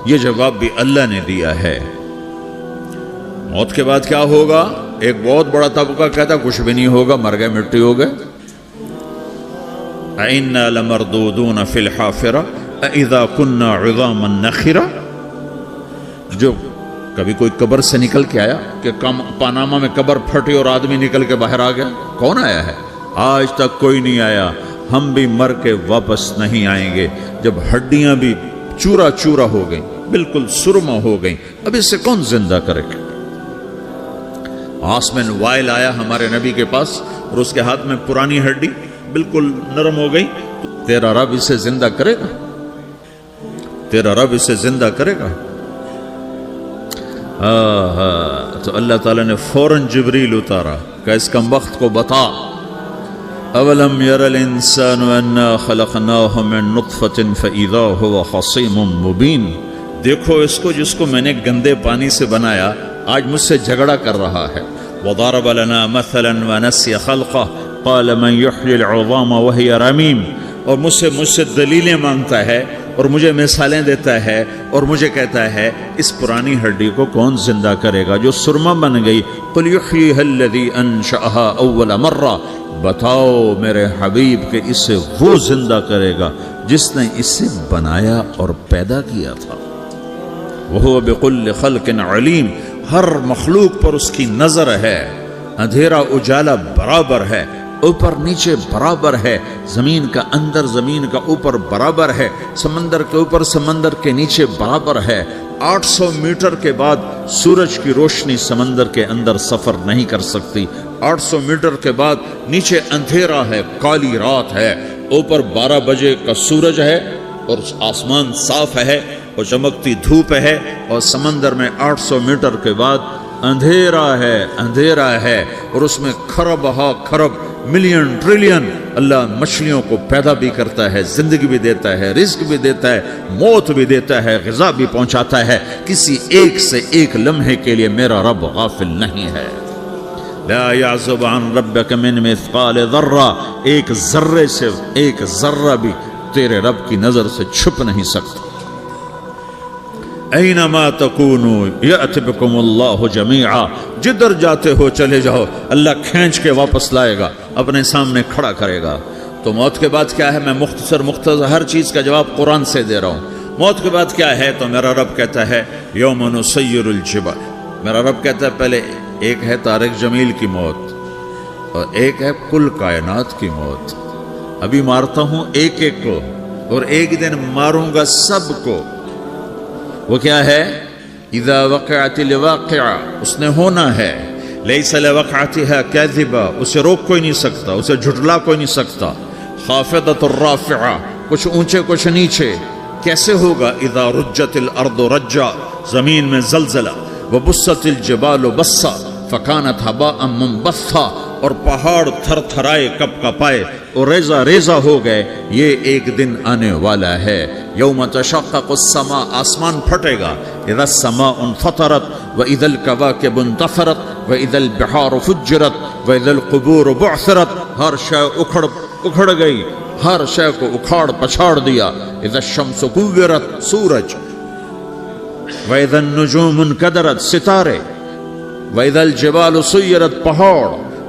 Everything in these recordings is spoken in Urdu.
یہ جواب بھی اللہ نے دیا ہے۔ موت کے بعد کیا ہوگا؟ ایک بہت بڑا طبقہ کہتا کچھ بھی نہیں ہوگا، مر گئے، مٹی ہو گئے۔ اِنَّا لَمَرْدُودُونَ فِي الْحَافِرَةِ اِذَا كُنَّا عِظَامًا نَخِرَةً۔ جو کبھی کوئی قبر سے نکل کے آیا کہ پاناما میں قبر پھٹی اور آدمی نکل کے باہر آ گیا؟ کون آیا ہے؟ آج تک کوئی نہیں آیا۔ ہم بھی مر کے واپس نہیں آئیں گے۔ جب ہڈیاں بھی چورا چورا ہو گئیں، بالکل سرما ہو گئیں، اب اس سے کون زندہ کرے گا؟ آسمین وائل آیا ہمارے نبی کے پاس اور اس کے ہاتھ میں پرانی ہڈی بالکل نرم ہو گئی۔ تیرا رب اسے زندہ کرے گا؟ تیرا رب اسے زندہ کرے گا؟ تو اللہ تعالیٰ نے فوراً جبریل اتارا کہ اس کم وقت کو بتا، اولم یر الانسان انا خلقناہ من نطفۃ فاذا هو خصیم مبین۔ دیکھو اس کو جس کو میں نے گندے پانی سے بنایا، آج مجھ سے جھگڑا کر رہا ہے۔ وضرب لنا مثلا ونسی خلقہ قال من یحیی العظام وہی رمیم۔ اور مجھ سے دلیلیں مانگتا ہے اور مجھے مثالیں دیتا ہے اور مجھے کہتا ہے اس پرانی ہڈی کو کون زندہ کرے گا جو سرما بن گئی؟ قل یحییھا الذی انشأھا اول مرہ۔ بتاؤ میرے حبیب کہ اسے وہ زندہ کرے گا جس نے اسے بنایا اور پیدا کیا تھا۔ وہو بکل خلق علیم۔ ہر مخلوق پر اس کی نظر ہے۔ اندھیرا اجالا برابر ہے، اوپر نیچے برابر ہے، زمین کا اندر زمین کا اوپر برابر ہے، سمندر کے اوپر سمندر کے نیچے برابر ہے۔ 800 میٹر کے بعد سورج کی روشنی سمندر کے اندر سفر نہیں کر سکتی۔ 800 میٹر کے بعد نیچے اندھیرا ہے، کالی رات ہے، اوپر 12 بجے کا سورج ہے اور آسمان صاف ہے اور چمکتی دھوپ ہے، اور سمندر میں 800 میٹر کے بعد اندھیرا ہے اور اس میں کھرب ہا کھرب ملین ٹریلین اللہ مچھلیوں کو پیدا بھی کرتا ہے، زندگی بھی دیتا ہے، رزق بھی دیتا ہے، موت بھی دیتا ہے، غذا بھی پہنچاتا ہے۔ کسی ایک سے ایک لمحے کے لیے میرا رب غافل نہیں ہے۔ لا يعزب عن ربك من مثقال ذرہ۔ ایک ذرے سے ایک ذرہ بھی تیرے رب کی نظر سے چھپ نہیں سکتا۔ اینما تکونوا یأت بکم اللہ جمیعا۔ جدھر جاتے ہو چلے جاؤ، اللہ کھینچ کے واپس لائے گا، اپنے سامنے کھڑا کرے گا۔ تو موت کے بعد کیا ہے؟ میں مختصر ہر چیز کا جواب قرآن سے دے رہا ہوں۔ موت کے بعد کیا ہے؟ تو میرا رب کہتا ہے یوم نسیر الجبال۔ میرا رب کہتا ہے پہلے ایک ہے طارق جمیل کی موت اور ایک ہے کل کائنات کی موت۔ ابھی مارتا ہوں ایک ایک کو اور ایک دن ماروں گا سب کو۔ وہ کیا ہے؟ اذا وقعت الواقعہ، اس نے ہونا ہے۔ لیس لوقعتها کاذبہ، اسے روک کوئی نہیں سکتا، اسے جھٹلا کوئی نہیں سکتا۔ خافضۃ الرافعہ، کچھ اونچے کچھ نیچے۔ کیسے ہوگا؟ اذا رجت الارض رجا، زمین میں زلزلہ۔ وبست الجبال بسا فکانت ہباء منبثا، اور پہاڑ تھر تھرائے کپ کپائے اور ریزہ ریزہ ہو گئے۔ یہ ایک دن آنے والا ہے۔ یوم تشقق السماء، آسمان پھٹے گا۔ اذا السماء انفطرت واذا الكواكب انتثرت واذا البحار فجرت واذا القبور بعثرت۔ ہر شے اکھڑ گئی، ہر شے کو اکھاڑ پچھاڑ دیا۔ اذا الشمس كورت، سورج۔ واذا النجوم انكدرت، ستارے۔ واذا الجبال سيرت، پہاڑ۔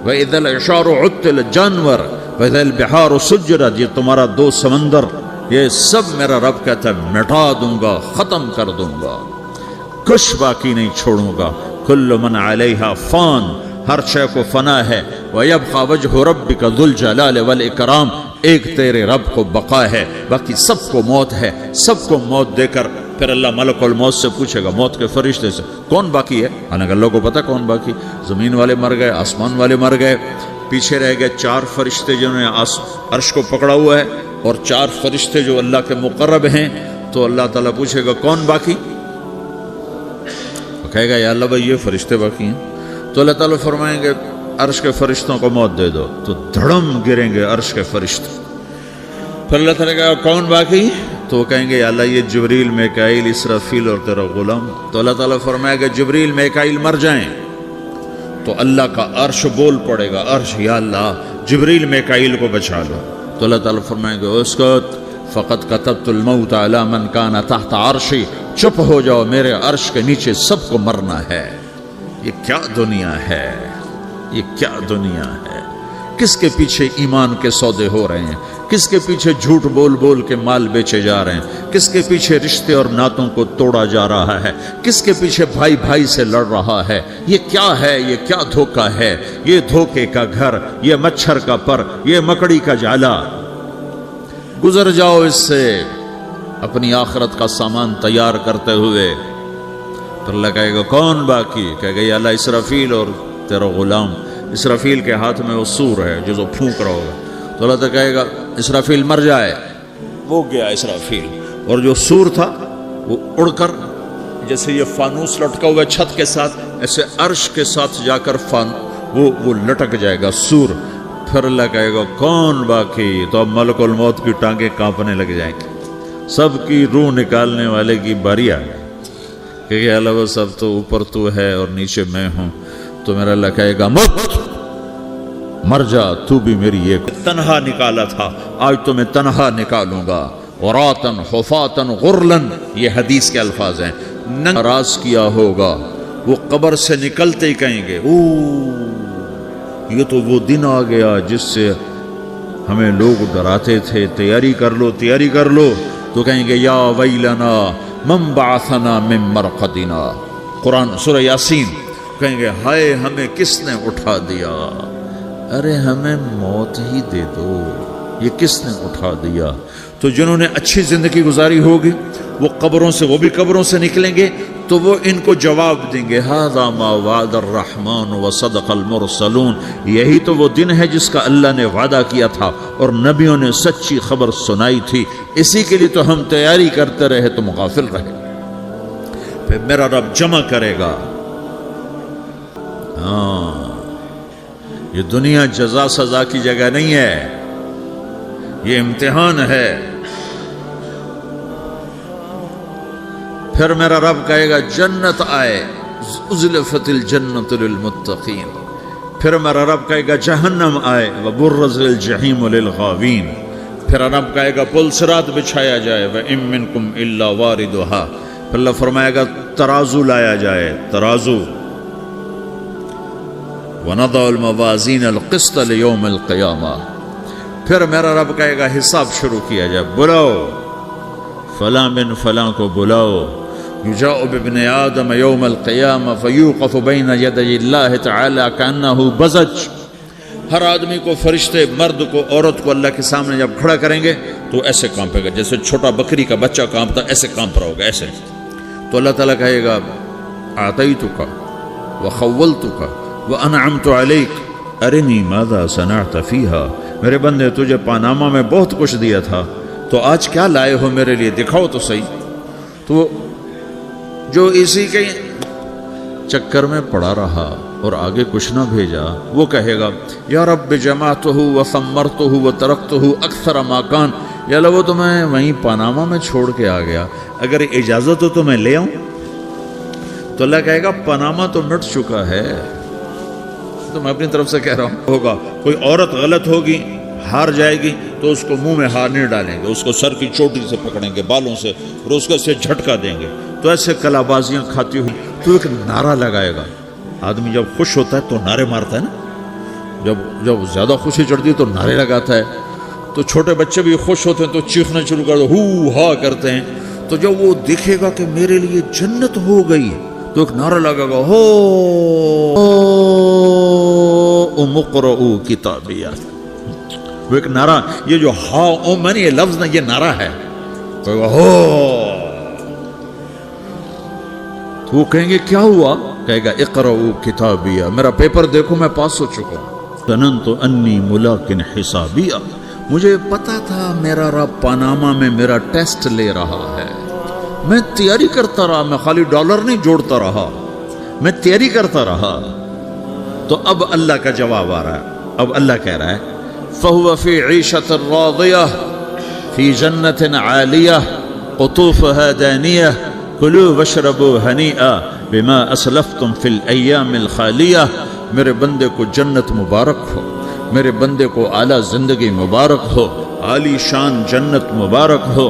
وَإِذَا الْعِشَارُ عُطِّلَتْ، جانور۔ وَإِذَا الْبِحَارُ سُجِّرَتْ، یہ تمہارا دو سمندر، یہ سب میرا رب کہتا ہے مٹا دوں گا، ختم کر دوں گا، کچھ باقی نہیں چھوڑوں گا۔ كُلُّ مَنْ عَلَيْهَا فان، ہر شے کو فنا ہے۔ وَيَبْقَى وَجْهُ رَبِّكَ ذُو الْجَلَالِ وَالْإِكْرَامِ، ایک تیرے رب کو بقا ہے، باقی سب کو موت ہے۔ سب کو موت دے کر پھر اللہ ملک الموت سے پوچھے گا، موت کے فرشتے سے، کون باقی ہے؟ حالانکہ اللہ کو پتہ کون باقی۔ زمین والے مر گئے، آسمان والے مر گئے، پیچھے رہ گئے 4 فرشتے جنہوں نے عرش کو پکڑا ہوا ہے اور 4 فرشتے جو اللہ کے مقرب ہیں۔ تو اللہ تعالیٰ پوچھے گا کون باقی؟ وہ کہے گا یا اللہ بھائی یہ فرشتے باقی ہیں۔ تو اللہ تعالیٰ فرمائیں گے عرش کے فرشتوں کو موت دے دو، تو دھڑم گریں گے عرش کے فرشتے۔ پھر اللہ تعالیٰ کہا کون باقی؟ تو وہ کہیں گے یا اللہ یہ جبریل، میکائیل، اسرافیل اور تیرا غلام۔ تو اللہ تعالیٰ فرمائے گا جبریل میکائیل مر جائیں تو اللہ کا عرش بول پڑے گا، عرش یا اللہ جبریل میکائیل کو بچا لو۔ تو اللہ تعالیٰ فرمائیں گے اسکت فقط كتبت الموت على من كان تحت عرشی، چپ ہو جاؤ، میرے عرش کے نیچے سب کو مرنا ہے۔ یہ کیا دنیا ہے، یہ کیا دنیا ہے؟ کس کے پیچھے ایمان کے سودے ہو رہے ہیں، کس کے پیچھے جھوٹ بول بول کے مال بیچے جا رہے ہیں، کس کے پیچھے رشتے اور ناتوں کو توڑا جا رہا ہے، کس کے پیچھے بھائی بھائی سے لڑ رہا ہے۔ یہ کیا ہے، یہ کیا دھوکہ ہے؟ یہ دھوکے کا گھر، یہ مچھر کا پر، یہ مکڑی کا جالا۔ گزر جاؤ اس سے اپنی آخرت کا سامان تیار کرتے ہوئے۔ پھر اللہ کہے گا کون باقی؟ کہے گا یا اللہ اسرافیل اور تیرا غلام۔ اسرافیل کے ہاتھ میں وہ سور ہے جو پھونک رہا ہوگا، تو اللہ تعالیٰ کہے گا اسرافیل مر جائے، وہ گیا اسرافیل، اور جو سور تھا وہ اڑ کر جیسے یہ فانوس لٹکا ہوا چھت کے ساتھ، ایسے عرش کے ساتھ جا کر وہ لٹک جائے گا سور۔ پھر اللہ کہے گا کون باقی؟ تو اب ملک الموت کی ٹانگیں کانپنے لگ جائیں گی، سب کی روح نکالنے والے کی باری آ گئی، کہ اللہ وہ سب تو اوپر تو ہے اور نیچے میں ہوں۔ تو میرا اللہ کہے گا مت، مر جا، تو بھی میری ایک تنہا نکالا تھا، آج تو میں تنہا نکالوں گا۔ عراطن حفاتن غرلن، یہ حدیث کے الفاظ ہیں، ناراض کیا ہوگا، وہ قبر سے نکلتے ہی کہیں گے یہ تو وہ دن آ گیا جس سے ہمیں لوگ ڈراتے تھے، تیاری کر لو تیاری کر لو۔ تو کہیں گے یا ویلنا من بعثنا من مرقدنا، قرآن سورہ یاسین، کہیں گے ہائے ہمیں کس نے اٹھا دیا، ارے ہمیں موت ہی دے دو، یہ کس نے اٹھا دیا؟ تو جنہوں نے اچھی زندگی گزاری ہوگی وہ بھی قبروں سے نکلیں گے، تو وہ ان کو جواب دیں گے ھذا ما وعد الرحمن وصدق المرسلون، یہی تو وہ دن ہے جس کا اللہ نے وعدہ کیا تھا اور نبیوں نے سچی خبر سنائی تھی، اسی کے لیے تو ہم تیاری کرتے رہے تم غافل رہے۔ پھر میرا رب جمع کرے گا۔ یہ دنیا جزا سزا کی جگہ نہیں ہے، یہ امتحان ہے۔ پھر میرا رب کہے گا جنت آئے، ازلفت الجنت للمتقین۔ پھر میرا رب کہے گا جہنم آئے، وبرز الجحیم للغاوین۔ پھر رب کہے گا پل صراط بچھایا جائے، وَإِن مِّنكُمْ إِلَّا وَارِدُهَا۔ پھر اللہ فرمائے گا ترازو لایا جائے، ترازو، وَنَضَعُ الْمَوَازِينَ الْقِسْطَ لِيَوْمِ الْقِيَامَةِ۔ پھر میرا رب کہے گا حساب شروع کیا جائے، بلاؤ فلاں بن فلاں کو بلاؤ، یجاء بابن آدم یوم القیامہ فیوقف بین یدی اللہ تعالی کأنہ بزج۔ ہر آدمی کو، فرشتے، مرد کو، عورت کو اللہ کے سامنے جب کھڑا کریں گے تو ایسے کانپے گا جیسے چھوٹا بکری کا بچہ کانپتا، ایسے کانپ رہا ہوگا ایسے۔ تو اللہ تعالیٰ کہے گا اعطیتک وخولتک وانعمت علیک ارنی ماذا صنعت فیہا، میرے بندے تجھے پاناما میں بہت کچھ دیا تھا، تو آج کیا لائے ہو میرے لیے، دکھاؤ تو صحیح۔ تو جو اسی کے چکر میں پڑا رہا اور آگے کچھ نہ بھیجا، وہ کہے گا یا رب جمعتہ وثمرتہ وترکتہ اکثر ما کان، یا اللہ وہ تو میں وہیں پاناما میں چھوڑ کے آ گیا، اگر اجازت ہو تو میں لے آؤں۔ تو اللہ کہے گا پاناما تو مٹ چکا ہے، تو میں اپنی طرف سے کہہ رہا ہوں ہوگا۔ کوئی عورت غلط ہوگی، ہار جائے گی تو اس کو منہ میں ہار نہیں ڈالیں گے، اس کو سر کی چوٹی سے پکڑیں گے، بالوں سے، اور اس کو سے جھٹکا دیں گے۔ تو ایسے کلا بازیاں کھاتی ہوئی تو ایک نعرہ لگائے گا۔ آدمی جب خوش ہوتا ہے تو نعرے مارتا ہے نا، جب زیادہ خوشی چڑھتی ہے تو نعرے لگاتا ہے۔ تو چھوٹے بچے بھی خوش ہوتے ہیں تو چیخنا شروع کر دو، ہو ہا کرتے ہیں۔ تو جب وہ دیکھے گا کہ میرے لیے جنت ہو گئی تو ایک نعرہ لگے گا، ہو مقرؤ کتابیہ۔ وہ ایک نعرہ، یہ جو ہا او میں یہ لفظ نہ، یہ نعرہ ہے۔ تو ہو، تو وہ کہیں گے کیا ہوا؟ کہے گا اقرؤ کتابیہ، میرا پیپر دیکھو میں پاس ہو چکا ہوں۔ ظننت انی ملاق حسابیہ، مجھے پتا تھا میرا رب پاناما میں میرا ٹیسٹ لے رہا ہے، میں تیاری کرتا رہا، میں خالی ڈالر نہیں جوڑتا رہا، میں تیاری کرتا رہا۔ تو اب اللہ کا جواب آ رہا ہے، اب اللہ کہہ رہا ہے فَهُوَ فِي عِيشَةٍ رَاضِيَةٍ فِي جَنَّةٍ عَالِيَةٍ قُطُوفُهَا دَانِيَةٌ كُلُوا وَاشْرَبُوا هَنِيئًا بِمَا أَسْلَفْتُمْ فِي الْأَيَّامِ الْخَالِيَةِ۔ میرے بندے کو جنت مبارک ہو، میرے بندے کو اعلیٰ زندگی مبارک ہو، عالی شان جنت مبارک ہو،